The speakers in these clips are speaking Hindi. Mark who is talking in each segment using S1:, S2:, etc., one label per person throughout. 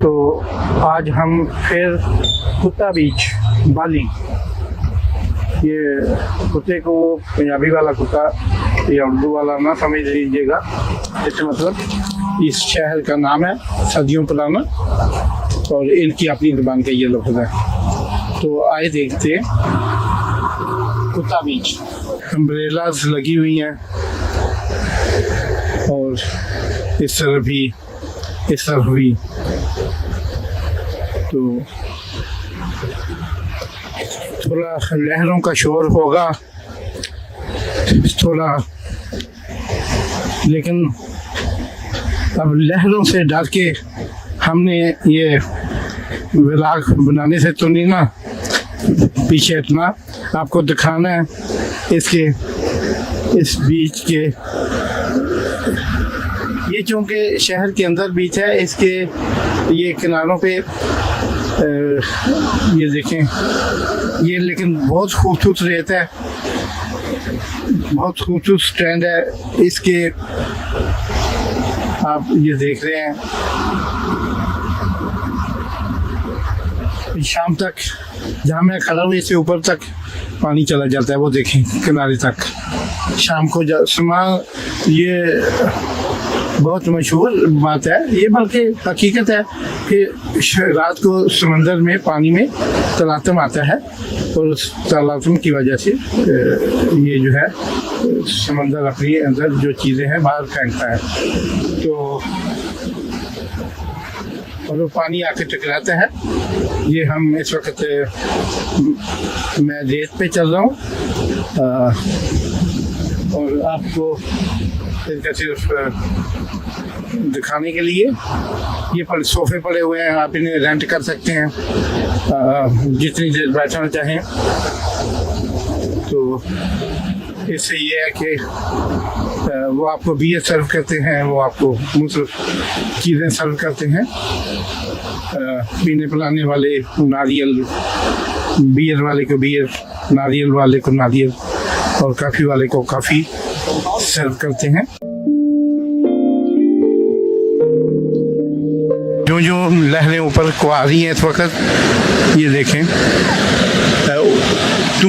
S1: तो आज हम फिर कुत्ता बीच बाली, ये कुत्ते को पंजाबी वाला कुत्ता या उर्दू वाला ना समझ लीजिएगा, इसका मतलब इस शहर का नाम है सदियों पुराना और इनकी अपनी जुबान का ये लफ्ज़ है। तो आए देखते हैं कुत्ता बीच। अम्ब्रेलाज लगी हुई हैं और इस तरफ भी तो थोड़ा लहरों का शोर होगा थोड़ा, लेकिन अब लहरों से डर के हमने ये व्लॉग बनाने से तो नहीं ना पीछे हटना, आपको दिखाना है इस बीच के। ये चूँकि शहर के अंदर बीच है, इसके ये किनारों पे ये देखें, ये लेकिन बहुत खूबसूरत रेत है, बहुत खूबसूरत स्ट्रैंड है इसके, आप ये देख रहे हैं। शाम तक जहाँ मैं खड़ा हूँ इससे ऊपर तक पानी चला जाता है, वो देखें किनारे तक। शाम को ये बहुत मशहूर बात है ये, बल्कि हकीकत है कि रात को समंदर में पानी में तलातम आता है और उस तलातम की वजह से ये जो है समंदर अपने अंदर जो चीज़ें हैं बाहर फेंकता है, तो और वो पानी आके टकराता है। ये हम इस वक्त मैं रेत पे चल रहा हूँ और आपको इनका सिर्फ दिखाने के लिए ये सोफे पड़े हुए हैं, आप इन्हें रेंट कर सकते हैं जितनी देर बैठना चाहें। तो इससे ये है कि वो आपको बियर सर्व करते हैं, वो आपको मुख्तलिफ चीज़ें सर्व करते हैं, पीने पिलाने वाले नारियल, बियर वाले को बियर, नारियल वाले को नारियल और काफ़ी वाले को काफ़ी सर्व करते हैं। जो लहरें ऊपर को आ रही हैं इस वक्त, ये देखें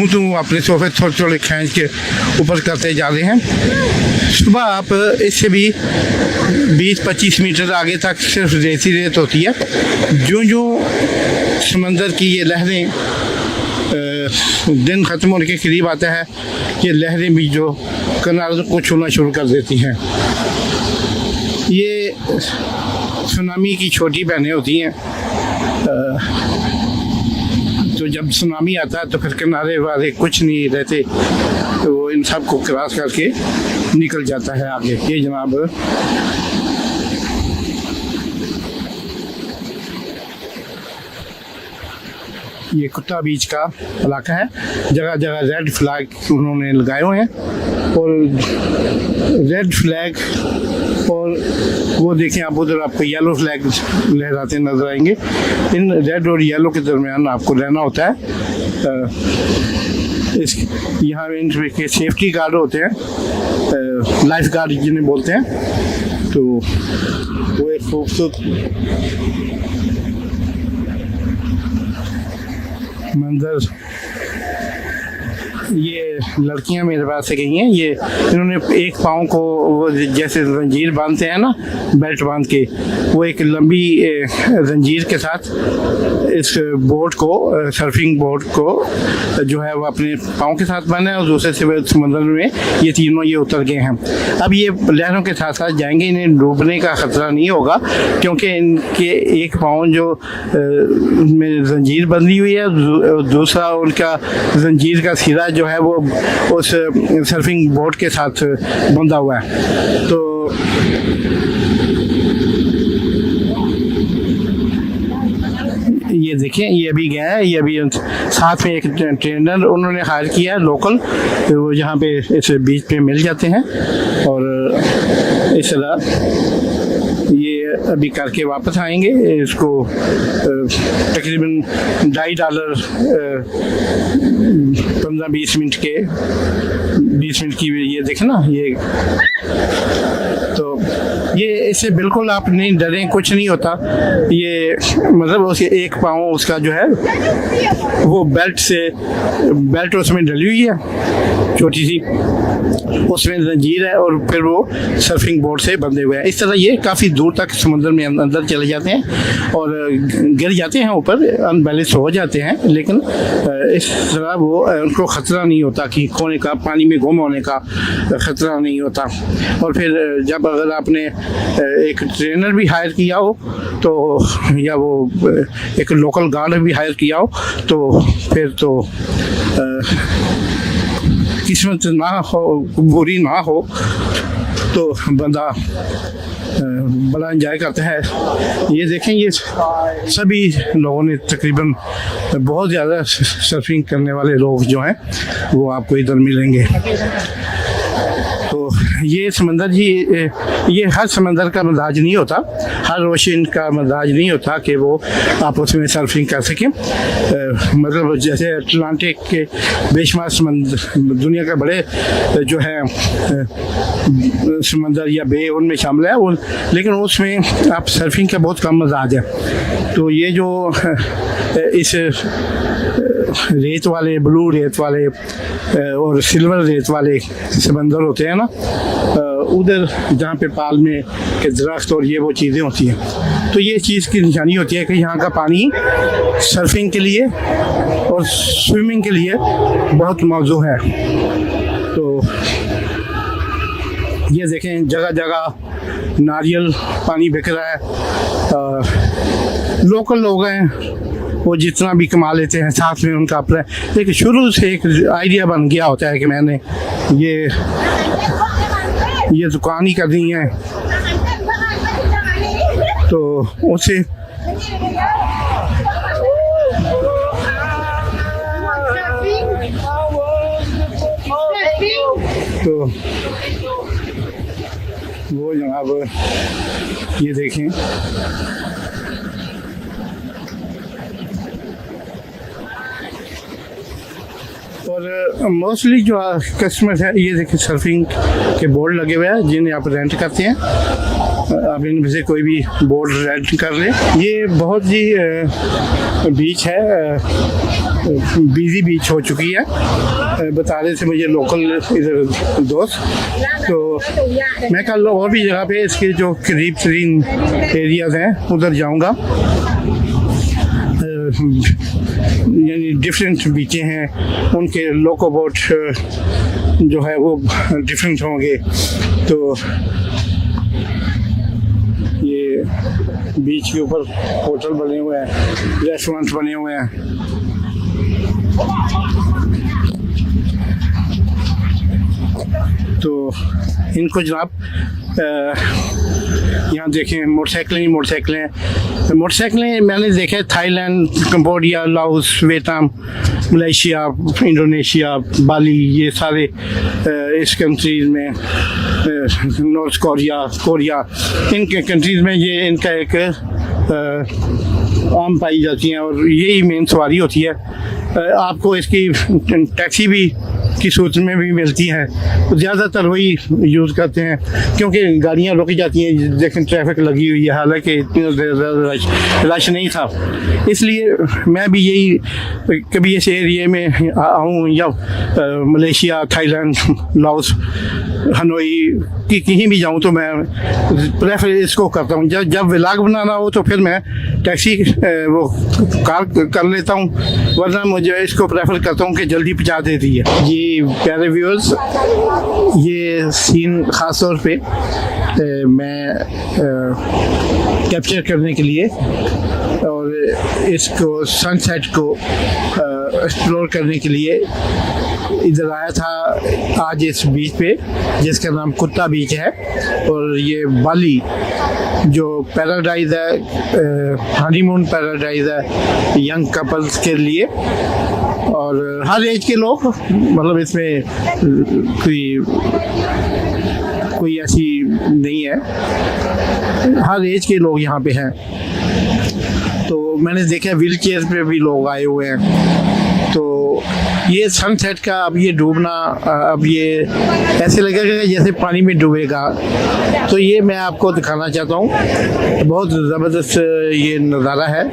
S1: तुम अपने सोफे थोड़े खींच के ऊपर करते जा रहे हैं। सुबह आप इससे भी 20-25 मीटर आगे तक सिर्फ रेत ही रेत होती है। जो समंदर की ये लहरें दिन ख़त्म होने के करीब आता है, ये लहरें भी जो किनारों को छूना शुरू कर देती हैं। ये सुनामी की छोटी बहनें होती हैं, तो जब सुनामी आता है तो फिर किनारे वाले कुछ नहीं रहते, तो वो इन सब को क्रॉस करके निकल जाता है आगे। ये जनाब ये कुत्ता बीच का इलाका है, जगह जगह रेड फ्लैग उन्होंने लगाए हुए हैं और रेड फ्लैग, और वो देखें आप उधर आपको येलो फ्लैग लहराते नजर आएंगे। इन रेड और येलो के दरमियान आपको रहना होता है। यहाँ इनके सेफ्टी गार्ड होते हैं, लाइफ गार्ड जिन्हें बोलते हैं। तो वो एक खूबसूरत मंजर, ये लड़कियां मेरे पास से गई हैं, ये इन्होंने एक पाँव को वो जैसे जंजीर बांधते हैं ना, बेल्ट बांध के, वो एक लंबी जंजीर के साथ इस बोट को, सर्फिंग बोट को जो है वो अपने पाँव के साथ बांधा है और दूसरे से समंदर में ये तीनों ये उतर गए हैं। अब ये लहरों के साथ साथ जाएंगे, इन्हें डूबने का ख़तरा नहीं होगा क्योंकि इनके एक पाँव जो में जंजीर बंधी हुई है, दूसरा उनका जंजीर का सिरा जो है वो उस सर्फिंग बोट के साथ बंधा हुआ है। तो ये देखें, ये अभी गया है, ये अभी साथ में एक ट्रेनर उन्होंने हायर किया है लोकल, तो वो यहाँ पे इस बीच पे मिल जाते हैं और इस तरह ये अभी करके वापस आएंगे। इसको तकरीबन $2.5 15-20 मिनट के 20 मिनट की ये देखें ना, ये तो ये इससे बिल्कुल आप नहीं डरें, कुछ नहीं होता। ये मतलब उसके एक पाँव उसका जो है वो बेल्ट उसमें डली हुई है छोटी सी, उसमें जंजीर है और फिर वो सर्फिंग बोर्ड से बंधे हुए हैं। इस तरह ये काफ़ी दूर तक समुद्र में अंदर चले जाते हैं और गिर जाते हैं ऊपर, अनबैलेंस हो जाते हैं, लेकिन इस तरह वो उनको ख़तरा नहीं होता कि खोने का, पानी में गुम होने का ख़तरा नहीं होता। और फिर जब अगर आपने एक ट्रेनर भी हायर किया हो तो, या वो एक लोकल गार्ड भी हायर किया हो तो फिर तो किस्मत ना हो, बुरी ना हो तो बंदा बड़ा एंजॉय करता है। ये देखें, ये सभी लोगों ने तकरीबन बहुत ज़्यादा सर्फिंग करने वाले लोग जो हैं वो आपको इधर मिलेंगे। तो ये समंदर जी, ये हर समंदर का मिजाज नहीं होता, हर ओशन का मिजाज नहीं होता कि वो आप उसमें सर्फिंग कर सकें। मतलब जैसे अटलांटिक के बेशुमार समंदर, दुनिया का बड़े जो है समंदर या बे उनमें शामिल है वो, लेकिन उसमें आप सर्फिंग का बहुत कम मिजाज है। तो ये जो इस रेत वाले, ब्लू रेत वाले और सिल्वर रेत वाले समंदर होते हैं ना, उधर जहाँ पे पाल्मे के दरख्त और ये वो चीज़ें होती हैं, तो ये चीज़ की निशानी होती है कि यहाँ का पानी सर्फिंग के लिए और स्विमिंग के लिए बहुत मौजू है। तो ये देखें, जगह जगह नारियल पानी बिक रहा है। लोकल लोग हैं वो जितना भी कमा लेते हैं, साथ में उनका अपना, लेकिन शुरू से एक आइडिया बन गया होता है कि मैंने ये दुकान ही करनी है, तो उसे तो वो जनाब ये देखें, और मोस्टली जो कस्टमर्स हैं ये देखिए सर्फिंग के बोर्ड लगे हुए हैं जिन्हें आप रेंट करते हैं। आप इनमें से कोई भी बोर्ड रेंट कर लें। ये बहुत ही बीच है, बिजी बीच हो चुकी है, बता रहे थे मुझे लोकल इधर दोस्त। तो मैं कल और भी जगह पे इसके जो करीब तरीन एरियाज़ हैं उधर जाऊंगा। यानी डिफरेंट बीचें हैं, उनके लोको बोट जो है वो डिफरेंट होंगे। तो ये बीच के ऊपर होटल बने हुए हैं, रेस्टोरेंट बने हुए हैं। तो इनको जनाब यहाँ देखें, मोटरसाइकिलें मैंने देखे Thailand, Cambodia, Laos, Vietnam, Malaysia, Indonesia, Bali, ये सारे इस कंट्रीज़ में, नॉर्थ कोरिया, इनके कंट्रीज़ में ये इनका एक आम पाई जाती हैं और यही मेन सवारी होती है। आपको इसकी टैक्सी भी की सूरत में भी मिलती है, तो ज़्यादातर वही यूज़ करते हैं क्योंकि गाड़ियाँ रुक जाती हैं, लेकिन ट्रैफिक लगी हुई है, हालांकि इतनी रश नहीं था। इसलिए मैं भी यही कभी इस एरिए में आऊँ या मलेशिया, थाईलैंड, लाओस, हनोई की कहीं भी जाऊँ तो मैं प्रेफर इसको करता हूँ। जब व्लॉग बनाना हो तो फिर मैं टैक्सी वो कार कर लेता हूँ, वरना मुझे इसको प्रेफर करता हूँ कि जल्दी पहुँचा देती है। जी प्यारे व्यूअर्स, ये सीन ख़ास तौर पे मैं कैप्चर करने के लिए और इसको सनसेट को एक्सप्लोर करने के लिए इधर आया था आज इस बीच पे, जिसका नाम कुत्ता बीच है। और ये बाली जो पैराडाइज है, हनीमून पैराडाइज है यंग कपल्स के लिए, और हर एज के लोग, मतलब इसमें कोई ऐसी नहीं है, हर एज के लोग यहाँ पे हैं। तो मैंने देखा व्हील चेयर पे भी लोग आए हुए हैं। तो ये सनसेट का अब ये डूबना, अब ये ऐसे लगेगा जैसे पानी में डूबेगा। तो ये मैं आपको दिखाना चाहता हूँ। बहुत ज़बरदस्त ये नज़ारा है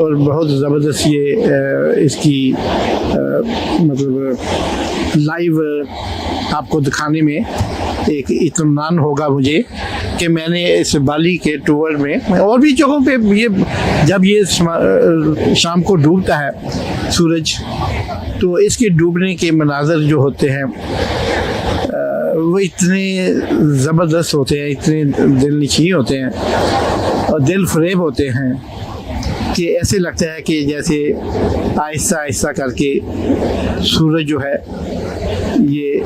S1: और बहुत ज़बरदस्त ये इसकी मतलब लाइव आपको दिखाने में एक इत्मीनान होगा मुझे कि मैंने इस बाली के टूर में और भी जगहों पे ये जब ये शाम को डूबता है सूरज, तो इसके डूबने के मनाज़र जो होते हैं वो इतने ज़बरदस्त होते हैं, इतने दिल नशीं होते हैं और दिल फरेब होते हैं कि ऐसे लगता है कि जैसे आहिस्ता आहिस्ता करके सूरज जो है ये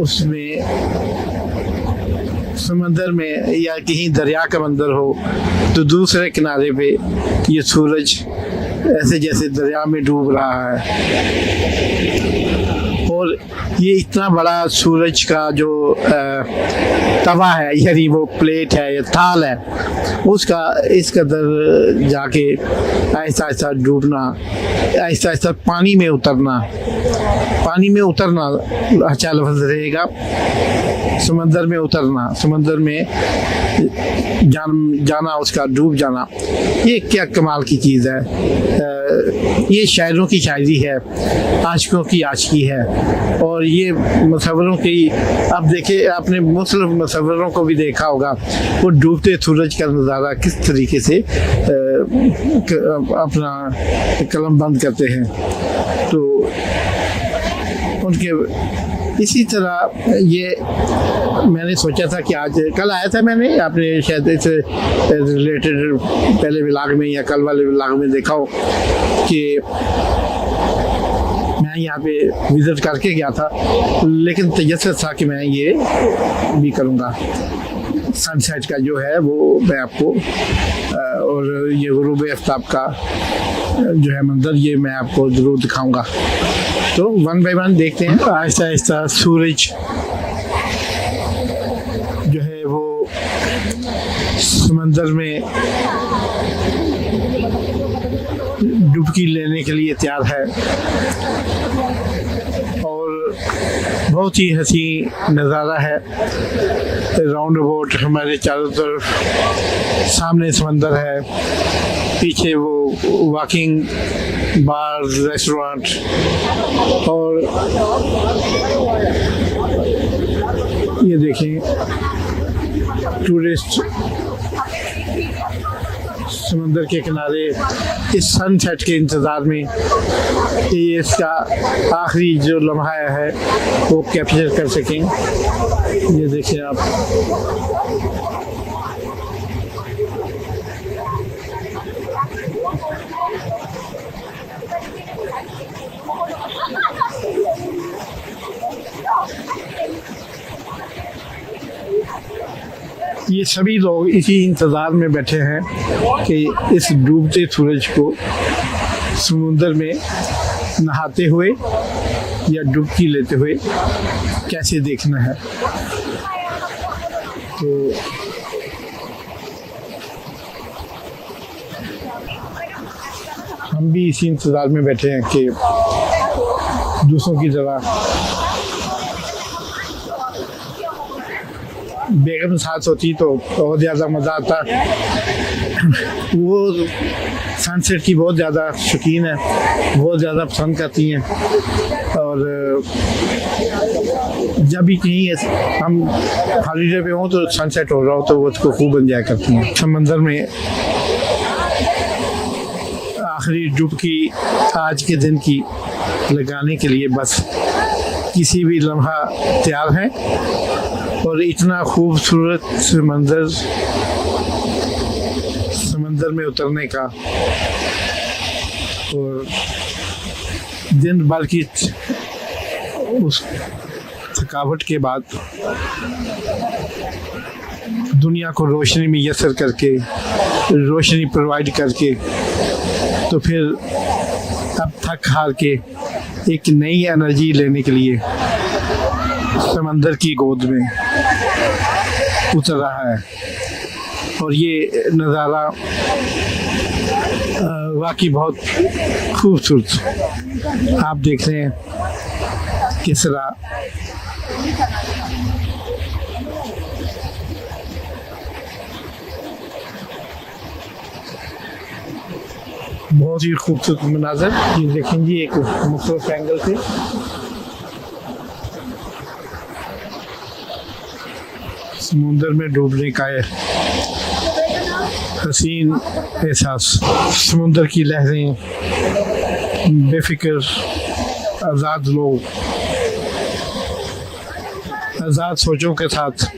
S1: उसमें समंदर में या कहीं दरिया का मंदिर हो तो दूसरे किनारे पे ये सूरज ऐसे जैसे दरिया में डूब रहा है। और ये इतना बड़ा सूरज का जो तवा है, यानी वो प्लेट है या थाल है, उसका इस कदर जाके आहिस्ता आहिस्ता डूबना, आहिस्ता आहिस्ता पानी में उतरना अच्छा लफ्ज़ रहेगा। समंदर में उतरना, समंदर में जाना, उसका डूब जाना, ये क्या कमाल की चीज़ है। ये शायरों की शायरी है, आशिकों की आशिकी है। और ये मुसव्विरों की, आप देखिए, आपने मुख्तलिफ मुसव्विरों को भी देखा होगा, वो डूबते सूरज का नज़ारा किस तरीके से अपना कलम बंद करते हैं। तो उनके इसी तरह ये मैंने सोचा था कि आज कल आया था मैंने, आपने शायद इससे रिलेटेड पहले व्लॉग में या कल वाले व्लॉग में देखा हो कि मैं यहाँ पे विज़िट करके गया था, लेकिन तजस्सुस था कि मैं ये भी करूँगा। सनसेट का जो है वो मैं आपको और ये गुरूब आफ्ताब का जो है मंजर, ये मैं आपको ज़रूर दिखाऊंगा। तो वन बाय वन देखते हैं। आहिस्ता आहिस्ता सूरज जो है वो समंदर में डुबकी लेने के लिए तैयार है और बहुत ही हसी नज़ारा है। राउंड अबाउट हमारे चारों तरफ सामने समंदर है, पीछे वो वॉकिंग बार, रेस्टोरेंट और ये देखें टूरिस्ट समंदर के किनारे इस सनसेट के इंतज़ार में, ये इसका आखिरी जो लम्हा है वो कैप्चर कर सकें। ये देखिए आप, ये सभी लोग इसी इंतज़ार में बैठे हैं कि इस डूबते सूरज को समुंदर में नहाते हुए या डुबकी लेते हुए कैसे देखना है। तो हम भी इसी इंतज़ार में बैठे हैं कि दूसरों की तरह बेगम साथ होती तो बहुत ज़्यादा मज़ा आता। वो सनसेट की बहुत ज़्यादा शौकीन है, बहुत ज़्यादा पसंद करती हैं और जब भी कहीं हम हॉलीडे पे हों तो सनसेट हो रहा हो तो वो उसको खूब एंजॉय करती हैं। समंदर में आखिरी डुबकी आज के दिन की लगाने के लिए बस किसी भी लम्हा तैयार है और इतना खूबसूरत समंदर में उतरने का और दिन भर की उस थकावट के बाद दुनिया को रोशनी मुयस्सर करके, रोशनी प्रोवाइड करके, तो फिर अब थक हार के एक नई एनर्जी लेने के लिए समंदर की गोद में उतर रहा है। और ये नज़ारा वाकई बहुत खूबसूरत। आप देख रहे हैं किस तरह बहुत ही खूबसूरत मनाजर ये देखेंगे एक मुख्तलिफ एंगल से। समुंदर में डूबने का हसीन एहसास, समुंदर की लहरें, बेफिक्र आज़ाद लोग, आज़ाद सोचों के साथ